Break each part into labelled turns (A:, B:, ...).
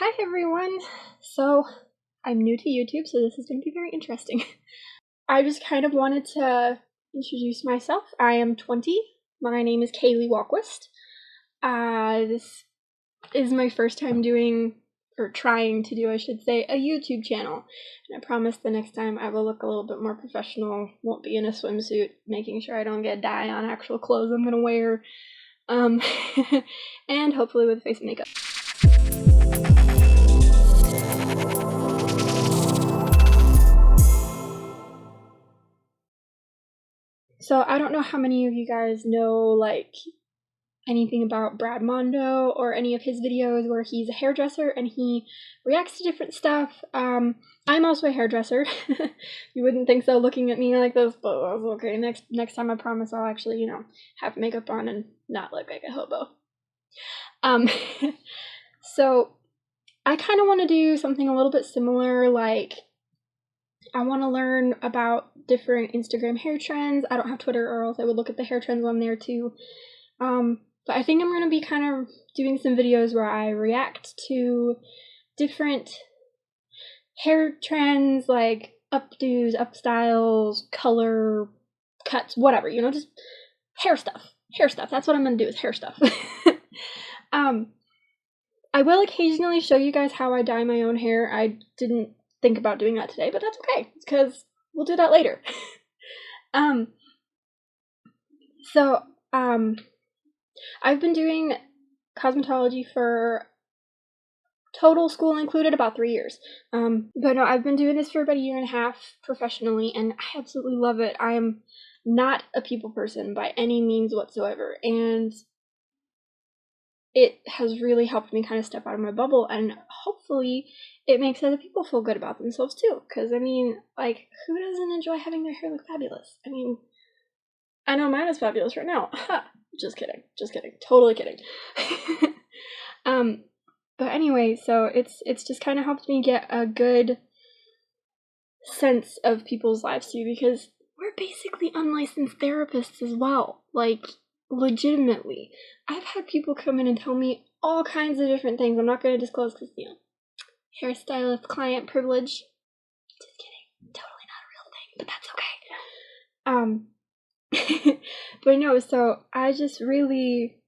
A: Hi everyone! So, I'm new to YouTube, so this is going to be very interesting. I just kind of wanted to introduce myself. I am 20. My name is Kaylee Walkwist. This is my first time doing, or trying to do, I should say, a YouTube channel. And I promise the next time I will look a little bit more professional, won't be in a swimsuit, making sure I don't get dye on actual clothes I'm going to wear, and hopefully with face makeup. So I don't know how many of you guys know, like, anything about Brad Mondo or any of his videos where he's a hairdresser and he reacts to different stuff. I'm also a hairdresser. You wouldn't think so looking at me like this, but okay, next time I promise I'll actually, have makeup on and not look like a hobo. So I kind of want to do something a little bit similar, like I want to learn about different Instagram hair trends. I don't have Twitter, or else I would look at the hair trends on there too. But I think I'm going to be kind of doing some videos where I react to different hair trends, like updos, upstyles, color, cuts, whatever, just hair stuff. Hair stuff. That's what I'm going to do, is hair stuff. I will occasionally show you guys how I dye my own hair. I didn't think about doing that today, but that's okay, because we'll do that later. I've been doing cosmetology for, total school included, about 3 years. But no, I've been doing this for about 1.5 years professionally, and I absolutely love it. I am not a people person by any means whatsoever, and it has really helped me kind of step out of my bubble, and hopefully it makes other people feel good about themselves too, because who doesn't enjoy having their hair look fabulous? I know mine is fabulous right now. Just kidding, totally kidding. But anyway, so it's just kind of helped me get a good sense of people's lives too, because we're basically unlicensed therapists as well, like, legitimately. I've had people come in and tell me all kinds of different things. I'm not going to disclose because, hairstylist client privilege. Just kidding. Totally not a real thing, but that's okay. But no, so I just really,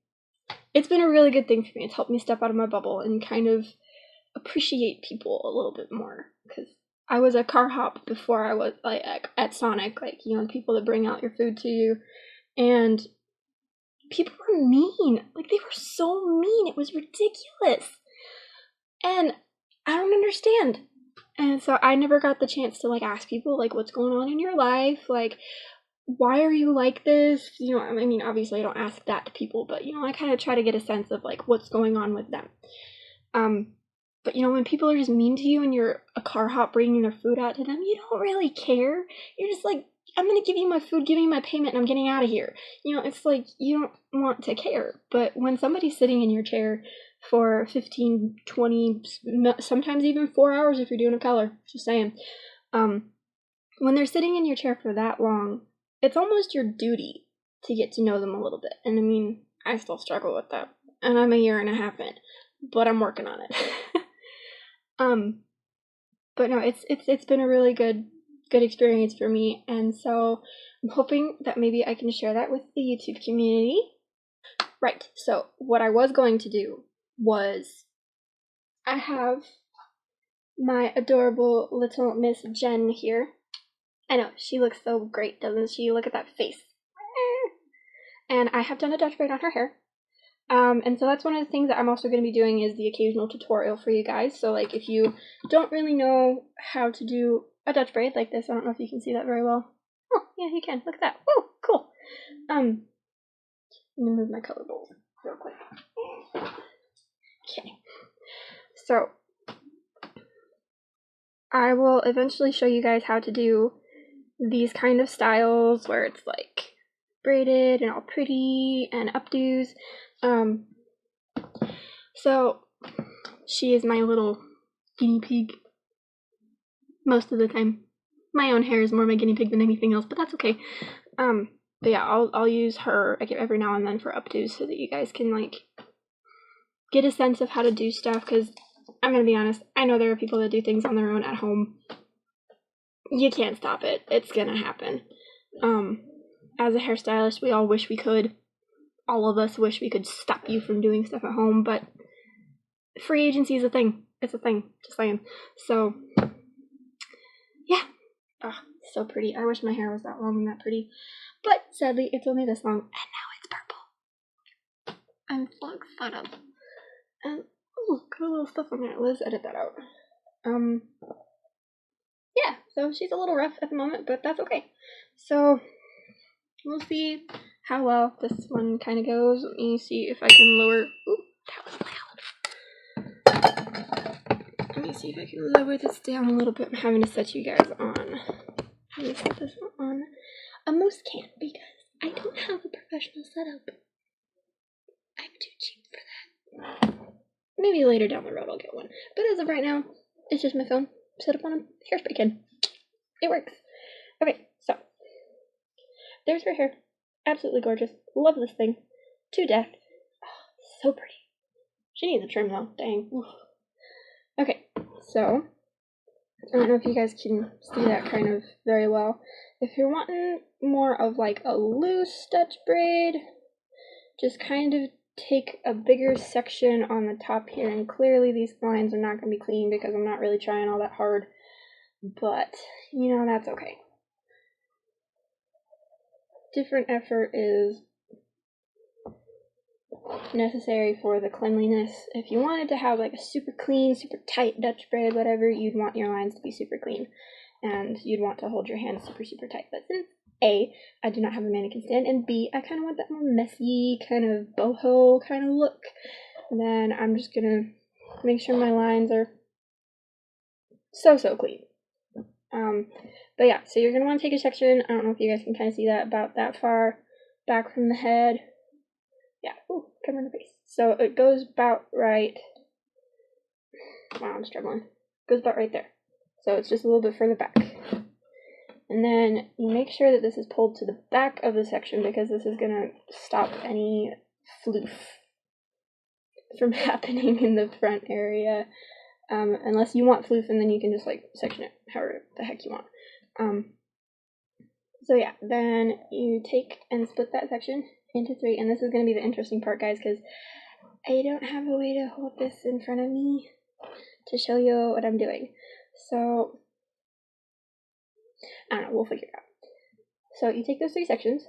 A: it's been a really good thing for me. It's helped me step out of my bubble and kind of appreciate people a little bit more, because I was a car hop before I was, like, at Sonic, people that bring out your food to you, and people were mean. Like, they were so mean. It was ridiculous. And I don't understand. And so I never got the chance to, ask people, what's going on in your life? Why are you like this? Obviously I don't ask that to people, but, I kind of try to get a sense of, what's going on with them. But, when people are just mean to you and you're a car hop bringing their food out to them, you don't really care. You're just like, I'm going to give you my food, give me my payment, and I'm getting out of here. It's like, you don't want to care. But when somebody's sitting in your chair for 15, 20, sometimes even 4 hours if you're doing a color, just saying, when they're sitting in your chair for that long, it's almost your duty to get to know them a little bit. And I still struggle with that. And I'm 1.5 years in, but I'm working on it. But no, it's been a really good experience for me, and so I'm hoping that maybe I can share that with the YouTube community. Right, so what I was going to do was, I have my adorable little Miss Jen here. I know, she looks so great, doesn't she? Look at that face. And I have done a Dutch braid on her hair. And so that's one of the things that I'm also going to be doing, is the occasional tutorial for you guys. So, if you don't really know how to do a Dutch braid like this, I don't know if you can see that very well. Oh, yeah, you can. Look at that. Woo, cool. Let me move my color bowl real quick. Okay. So, I will eventually show you guys how to do these kind of styles where it's, braided and all pretty and updos. So she is my little guinea pig most of the time. My own hair is more my guinea pig than anything else, but that's okay. But yeah, I'll use her every now and then for updos so that you guys can get a sense of how to do stuff, because I'm gonna be honest, I know there are people that do things on their own at home. You can't stop it. It's gonna happen. As a hairstylist, we all wish we could. All of us wish we could stop you from doing stuff at home, but free agency is a thing. It's a thing. Just saying. So, yeah. Oh, so pretty. I wish my hair was that long and that pretty. But sadly, it's only this long, and now it's purple. I'm so excited. And, oh, got a little stuff on there. Let's edit that out. Yeah, so she's a little rough at the moment, but that's okay. So, we'll see how well this one kind of goes. Let me see if I can lower. Ooh, that was loud. Let me see if I can lower this down a little bit. I'm having to set you guys on. I'm going to set this one on a mouse can because I don't have a professional setup. I'm too cheap for that. Maybe later down the road I'll get one. But as of right now, it's just my phone set up on a hairspray can. It works. Okay, so there's her hair. Absolutely gorgeous. Love this thing. To death. Oh, so pretty. She needs a trim though. Dang. Oof. Okay, so I don't know if you guys can see that kind of very well. If you're wanting more of like a loose Dutch braid, just kind of take a bigger section on the top here, and clearly these lines are not going to be clean because I'm not really trying all that hard, but you know, that's okay. Different effort is necessary for the cleanliness. If you wanted to have like a super clean, super tight Dutch braid, whatever, you'd want your lines to be super clean and you'd want to hold your hands super, super tight. But since A, I do not have a mannequin stand, and B, I kind of want that more messy, kind of boho kind of look, then I'm just gonna make sure my lines are so clean. But yeah, so you're gonna want to take a section. I don't know if you guys can kind of see that, about that far back from the head. Yeah, ooh, cover in the face. So it goes about right. Wow, I'm struggling. It goes about right there. So it's just a little bit further back. And then you make sure that this is pulled to the back of the section because this is gonna stop any floof from happening in the front area. Unless you want floof, and then you can just like section it however the heck you want. So yeah, then you take and split that section into 3, and this is going to be the interesting part, guys, because I don't have a way to hold this in front of me to show you what I'm doing. So, I don't know, we'll figure it out. So you take those 3 sections.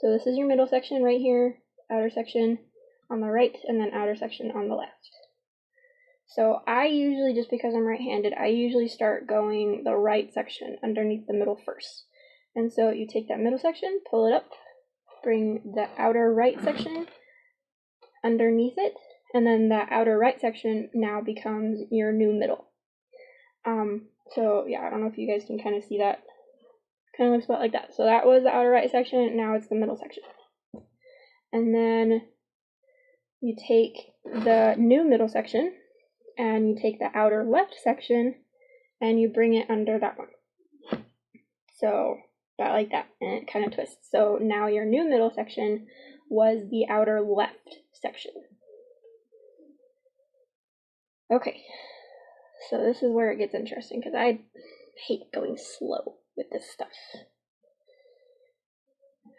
A: So this is your middle section right here, outer section on the right, and then outer section on the left. So I usually, just because I'm right-handed, I usually start going the right section underneath the middle first. And so you take that middle section, pull it up, bring the outer right section underneath it, and then the outer right section now becomes your new middle. So yeah, I don't know if you guys can kind of see that. Kind of looks about like that. So that was the outer right section, now it's the middle section. And then you take the new middle section, and you take the outer left section, and you bring it under that one. So about like that, and it kind of twists. So now your new middle section was the outer left section. Okay, so this is where it gets interesting, because I hate going slow with this stuff.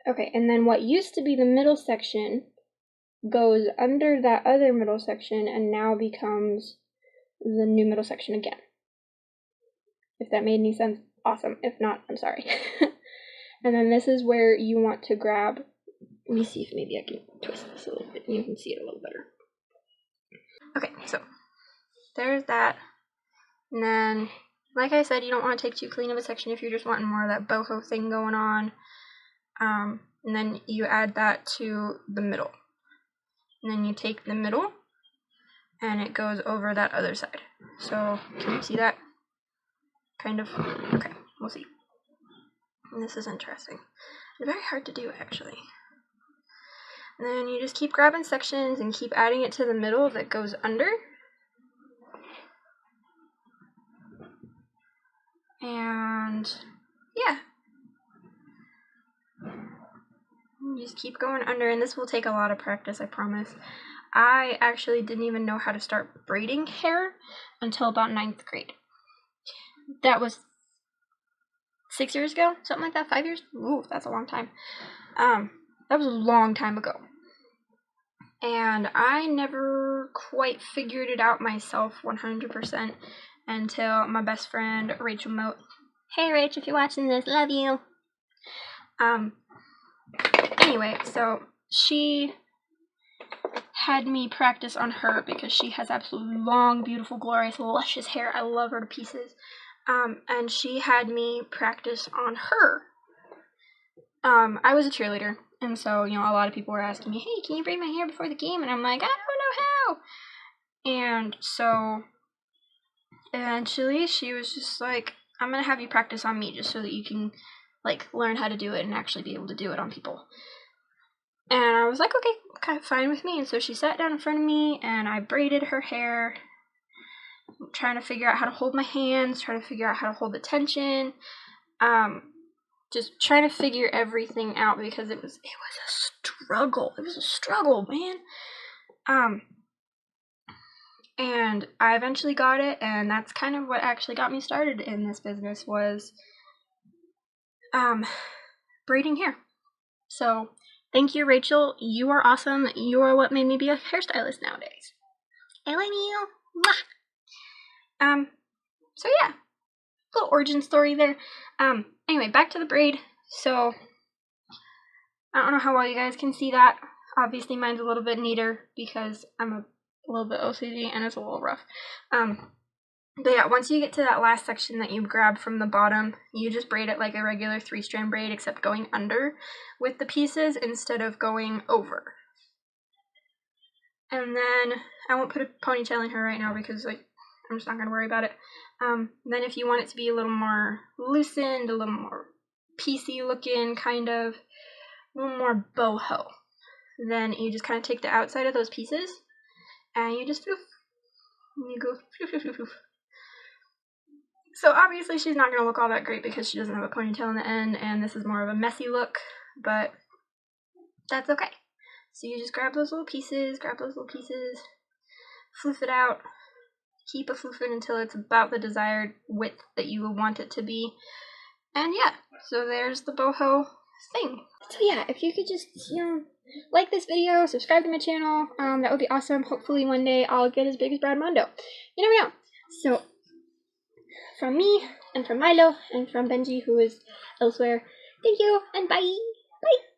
A: Okay, and then what used to be the middle section goes under that other middle section and now becomes the new middle section again. If that made any sense, awesome. If not, I'm sorry. And then this is where you want to grab, let me see if maybe I can twist this a little bit and you can see it a little better. Okay, so there's that. And then, like I said, you don't want to take too clean of a section if you're just wanting more of that boho thing going on. And then you add that to the middle. And then you take the middle and it goes over that other side. So, can you see that? Kind of. Okay, we'll see. And this is interesting. It's very hard to do, actually. And then you just keep grabbing sections and keep adding it to the middle that goes under. And yeah. You just keep going under, and this will take a lot of practice, I promise. I actually didn't even know how to start braiding hair until about 9th grade. That was 6 years ago, something like that, 5 years? Ooh, that's a long time. That was a long time ago. And I never quite figured it out myself 100% until my best friend, Rachel Moat. Hey, Rach, if you're watching this, love you. Anyway, so she had me practice on her because she has absolutely long, beautiful, glorious, luscious hair. I love her to pieces. And she had me practice on her. I was a cheerleader, and so, you know, a lot of people were asking me, hey, can you braid my hair before the game? And I'm like, I don't know how. And so eventually she was just like, I'm gonna have you practice on me just so that you can, like, learn how to do it and actually be able to do it on people. And I was like, okay, kind of fine with me. And so she sat down in front of me, and I braided her hair, trying to figure out how to hold my hands, trying to figure out how to hold the tension, just trying to figure everything out because it was a struggle. It was a struggle, man. And I eventually got it, and that's kind of what actually got me started in this business was braiding hair. So thank you, Rachel. You are awesome. You are what made me be a hairstylist nowadays. I love you. Mwah. So yeah, little origin story there. Anyway, back to the braid. So I don't know how well you guys can see that. Obviously mine's a little bit neater because I'm a little bit OCD and it's a little rough. But yeah, once you get to that last section that you grab from the bottom, you just braid it like a regular 3-strand braid, except going under with the pieces instead of going over. And then I won't put a ponytail in her right now because, like, I'm just not going to worry about it. Then if you want it to be a little more loosened, a little more piecey looking, kind of, a little more boho, then you just kind of take the outside of those pieces and you just floof. And you go floof, floof, floof, floof. So obviously she's not going to look all that great because she doesn't have a ponytail in the end, and this is more of a messy look, but that's okay. So you just grab those little pieces, floof it out, keep a floofing until it's about the desired width that you want it to be, and yeah, so there's the boho thing. So yeah, if you could just, you know, like this video, subscribe to my channel, that would be awesome. Hopefully one day I'll get as big as Brad Mondo. You never know. So from me, and from Milo, and from Benji, who is elsewhere, thank you, and bye! Bye!